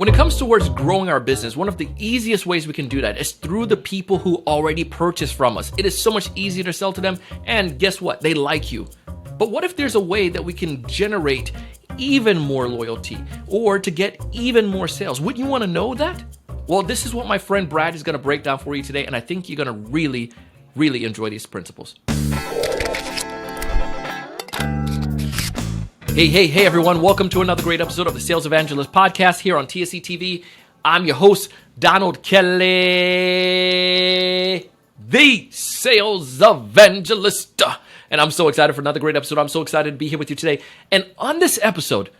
When it comes towards growing our business, one of the easiest ways we can do that is through the people who already purchase from us. It is so much easier to sell to them, and guess what? They like you. But what if there's a way that we can generate even more loyalty or to get even more sales? Wouldn't you want to know that? Well, this is what my friend Brad is going to break down for you today, and I think you're going to really, really enjoy these principles. Hey everyone, welcome to another great episode of the Sales Evangelist podcast here on TSE TV. I'm your host, Donald Kelly, the Sales Evangelist. And I'm so excited for another great episode. I'm so excited to be here with you today. And on this episode,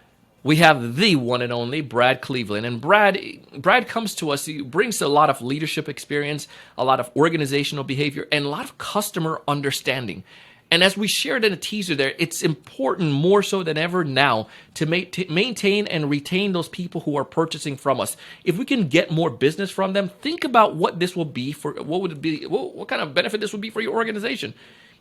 we have the one and only Brad Cleveland. And Brad comes to us, he brings a lot of leadership experience, a lot of organizational behavior, and a lot of customer understanding. And as we shared in a teaser there, it's important more so than ever now to maintain and retain those people who are purchasing from us. If we can get more business from them, think about what this will be for, what kind of benefit this would be for your organization.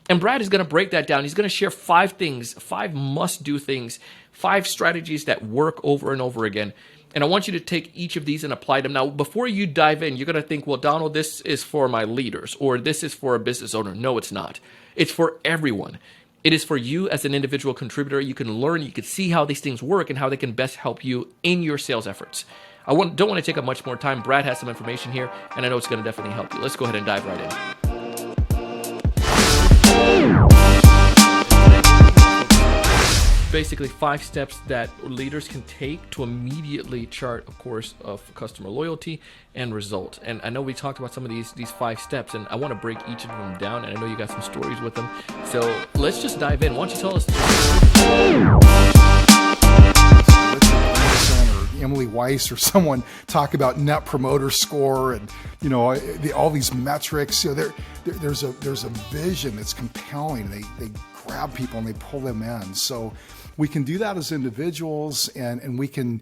And Brad is going to break that down. He's going to share 5 things, 5 must-do things, 5 strategies that work over and over again. And I want you to take each of these and apply them. Now, before you dive in, you're going to think, well, Donald, this is for my leaders, or this is for a business owner. No, it's not. It's for everyone. It is for you as an individual contributor. You can learn, you can see how these things work and how they can best help you in your sales efforts. Don't want to take up much more time. Brad has some information here, and I know it's going to definitely help you. Let's go ahead and dive right in. Basically 5 steps that leaders can take to immediately chart a course of customer loyalty and result. And I know we talked about some of these 5 steps, and I want to break each of them down, and I know you got some stories with them. So let's just dive in. Why don't you tell us? Or Emily Weiss or someone talk about net promoter score and all these metrics. There's a vision that's compelling. They grab people and they pull them in. So we can do that as individuals, and we can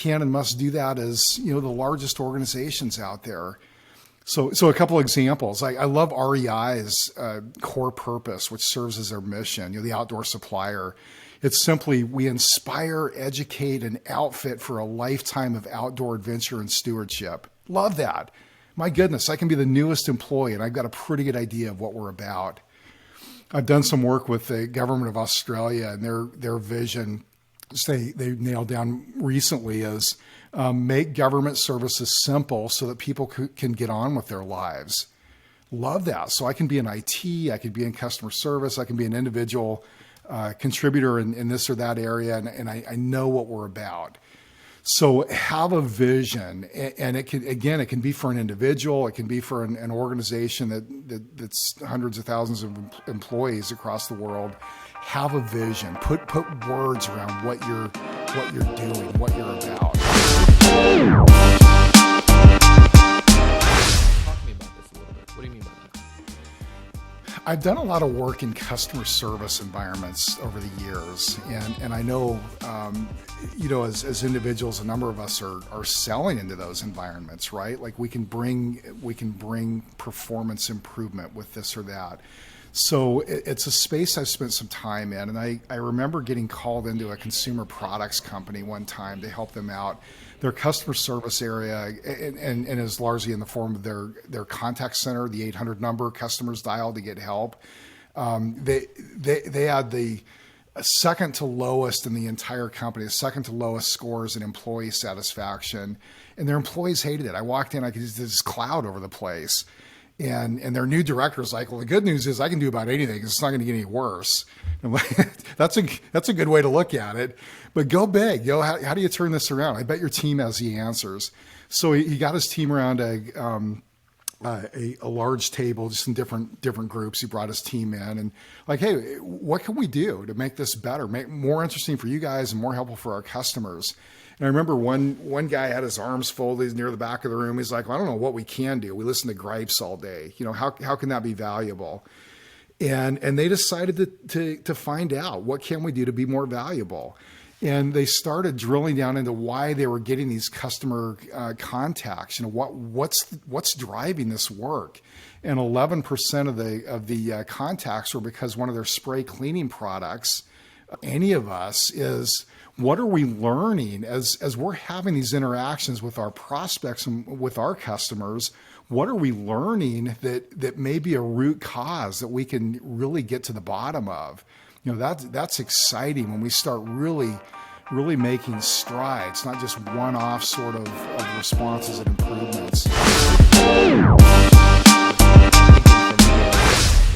and must do that as the largest organizations out there. So a couple of examples. I love REI's core purpose, which serves as their mission. The outdoor supplier. It's simply, we inspire, educate, and outfit for a lifetime of outdoor adventure and stewardship. Love that. My goodness, I can be the newest employee, and I've got a pretty good idea of what we're about. I've done some work with the government of Australia, and their vision, they nailed down recently, is make government services simple so that people can get on with their lives. Love that. So I can be in IT, I could be in customer service, I can be an individual contributor in this or that area, and I know what we're about. So have a vision, and it can be for an individual, it can be for an organization that's hundreds of thousands of employees across the world. Have a vision. Put words around what you're doing, what you're about. Talk to me about this a little bit. What do you mean by that? I've done a lot of work in customer service environments over the years, and I know, as individuals, a number of us are selling into those environments, right? Like we can bring performance improvement with this or that. So it's a space I've spent some time in, and I remember getting called into a consumer products company one time to help them out. Their customer service area, and is largely in the form of their contact center, the 800 number customers dial to get help. They had the second to lowest in the entire company, the second to lowest scores in employee satisfaction, and their employees hated it. I walked in, I could see this cloud over the place. And their new director was like, well, the good news is I can do about anything because it's not going to get any worse. I'm like, that's a good way to look at it. But go big. How do you turn this around? I bet your team has the answers. So he got his team around a large table, just in different groups. He brought his team in and like, hey, what can we do to make this better, make it more interesting for you guys and more helpful for our customers? And I remember one guy had his arms folded near the back of the room. He's like, well, I don't know what we can do. We listen to gripes all day. How can that be valuable? And they decided to find out, what can we do to be more valuable? And they started drilling down into why they were getting these customer contacts. What's driving this work? And 11% of the contacts were because one of their spray cleaning products, any of us, is what are we learning as we're having these interactions with our prospects and with our customers? What are we learning that may be a root cause that we can really get to the bottom of? That's exciting when we start really making strides, not just one-off sort of responses and improvements.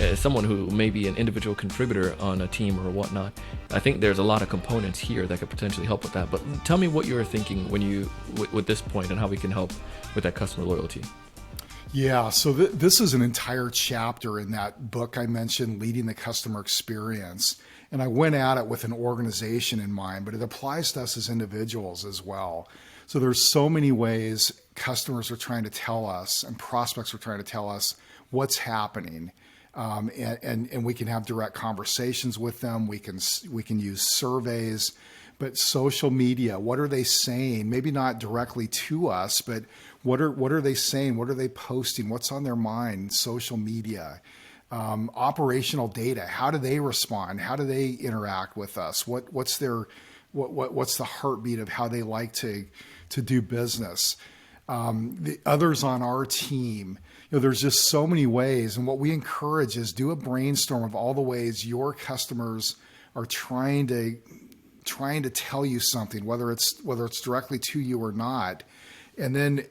As someone who may be an individual contributor on a team or whatnot, I think there's a lot of components here that could potentially help with that. But tell me what you were thinking when with this point and how we can help with that customer loyalty. Yeah, so this is an entire chapter in that book I mentioned, Leading the Customer Experience. And I went at it with an organization in mind, but it applies to us as individuals as well. So there's so many ways customers are trying to tell us and prospects are trying to tell us what's happening. And we can have direct conversations with them. We can use surveys, but social media, what are they saying? Maybe not directly to us, but what are they saying? What are they posting? What's on their mind? Social media, operational data. How do they respond? How do they interact with us? What's the heartbeat of how they like to do business? The others on our team. There's just so many ways, and what we encourage is do a brainstorm of all the ways your customers are trying to tell you something, whether it's directly to you or not, and then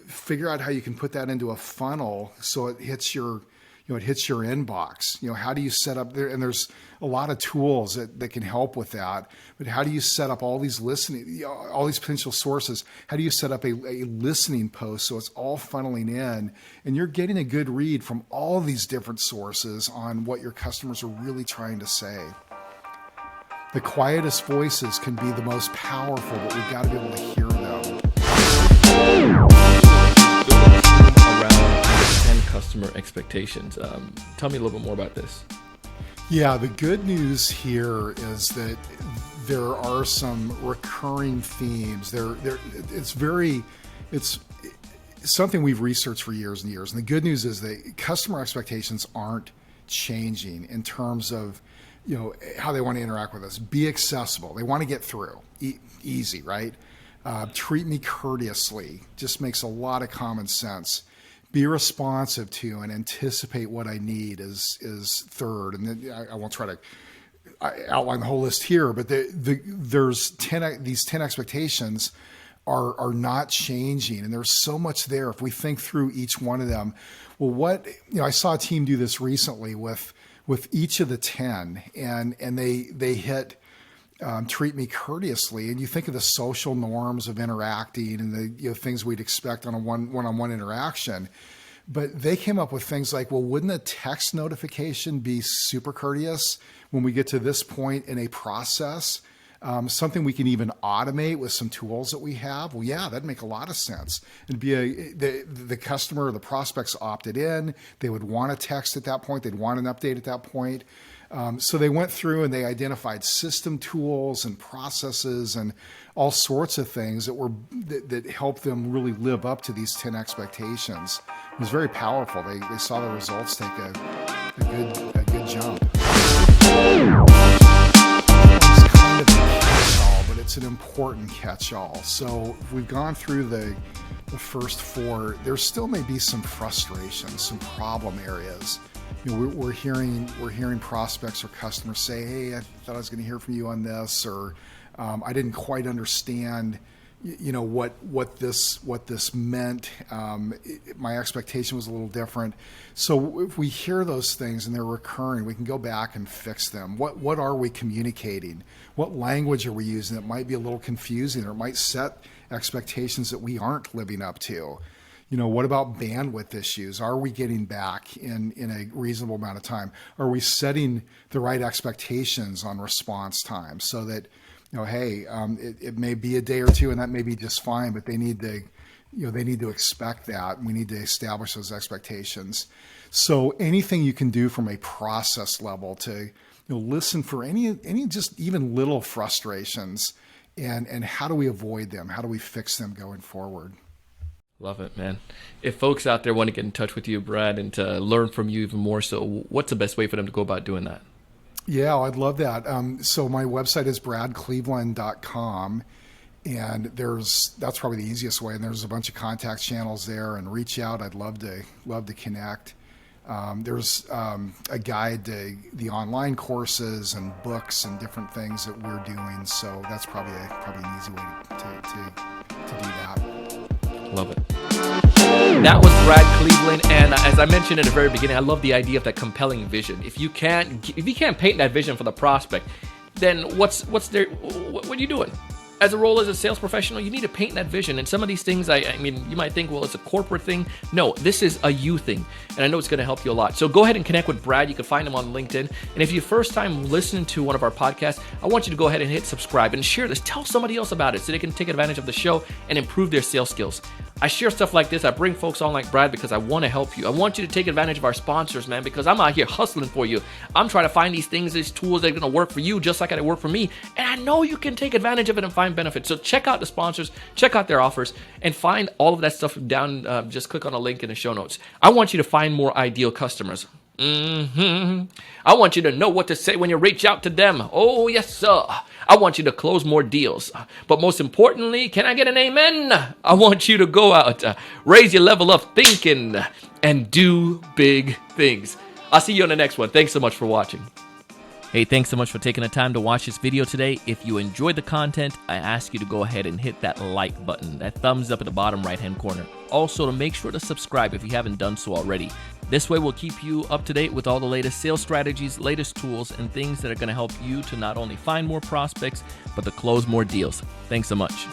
figure out how you can put that into a funnel so it hits your inbox. How do you set up there? And there's a lot of tools that can help with that. But how do you set up all these potential sources? How do you set up a listening post so it's all funneling in and you're getting a good read from all these different sources on what your customers are really trying to say? The quietest voices can be the most powerful, but we've got to be able to hear them. Around customer expectations. Tell me a little bit more about this. Yeah, the good news here is that there are some recurring themes. It's something we've researched for years and years. And the good news is that customer expectations aren't changing in terms of how they want to interact with us. Be accessible. They want to get through. Easy, right? Treat me courteously. Just makes a lot of common sense. Be responsive to and anticipate what I need is third. And then I won't try to outline the whole list here, but there's these 10 expectations are not changing, and there's so much there if we think through each one of them. Well, I saw a team do this recently with each of the 10, and they hit treat me courteously, and you think of the social norms of interacting and the things we'd expect on a one-on-one interaction, but they came up with things like, well, wouldn't a text notification be super courteous when we get to this point in a process? Something we can even automate with some tools that we have. Well, yeah, that'd make a lot of sense. It'd be the customer or the prospects opted in. They would want a text at that point. They'd want an update at that point. So they went through and they identified system tools and processes and all sorts of things that helped them really live up to these 10 expectations. It was very powerful. They saw the results take a good jump. It's kind of a catch-all, but it's an important catch-all. So if we've gone through the first 4, there still may be some frustration, some problem areas. We're hearing prospects or customers say, "Hey, I thought I was going to hear from you on this," or "I didn't quite understand, what this meant. My expectation was a little different." So if we hear those things and they're recurring, we can go back and fix them. What are we communicating? What language are we using that might be a little confusing or might set expectations that we aren't living up to? What about bandwidth issues? Are we getting back in a reasonable amount of time? Are we setting the right expectations on response time so that, hey, it may be a day or two and that may be just fine, but they need to expect that. We need to establish those expectations. So anything you can do from a process level to listen for any just even little frustrations and how do we avoid them? How do we fix them going forward? Love it, man. If folks out there want to get in touch with you, Brad, and to learn from you even more so, what's the best way for them to go about doing that? Yeah, I'd love that. So my website is bradcleveland.com. And that's probably the easiest way. And there's a bunch of contact channels there, and reach out. I'd love to connect. There's a guide to the online courses and books and different things that we're doing. So that's probably an easy way to do that. Love it. That was Brad Cleveland, and as I mentioned in the very beginning, I love the idea of that compelling vision. If you can't paint that vision for the prospect, then what are you doing? As a role as a sales professional, you need to paint that vision. And some of these things, I mean, you might think, well, it's a corporate thing. No, this is a you thing. And I know it's going to help you a lot. So go ahead and connect with Brad. You can find him on LinkedIn. And if you're first time listening to one of our podcasts, I want you to go ahead and hit subscribe and share this. Tell somebody else about it so they can take advantage of the show and improve their sales skills. I share stuff like this. I bring folks on like Brad because I want to help you. I want you to take advantage of our sponsors, man, because I'm out here hustling for you. I'm trying to find these things, these tools that are going to work for you just like they work for me. And I know you can take advantage of it and find benefits. So check out the sponsors, check out their offers, and find all of that stuff down. Just click on a link in the show notes. I want you to find more ideal customers. I want you to know what to say when you reach out to them. Oh, yes, sir. I want you to close more deals. But most importantly, can I get an amen? I want you to go out, raise your level of thinking, and do big things. I'll see you on the next one. Thanks so much for watching. Hey, thanks so much for taking the time to watch this video today. If you enjoyed the content, I ask you to go ahead and hit that like button, that thumbs up at the bottom right-hand corner. Also, to make sure to subscribe if you haven't done so already. This way, we'll keep you up to date with all the latest sales strategies, latest tools, and things that are going to help you to not only find more prospects, but to close more deals. Thanks so much.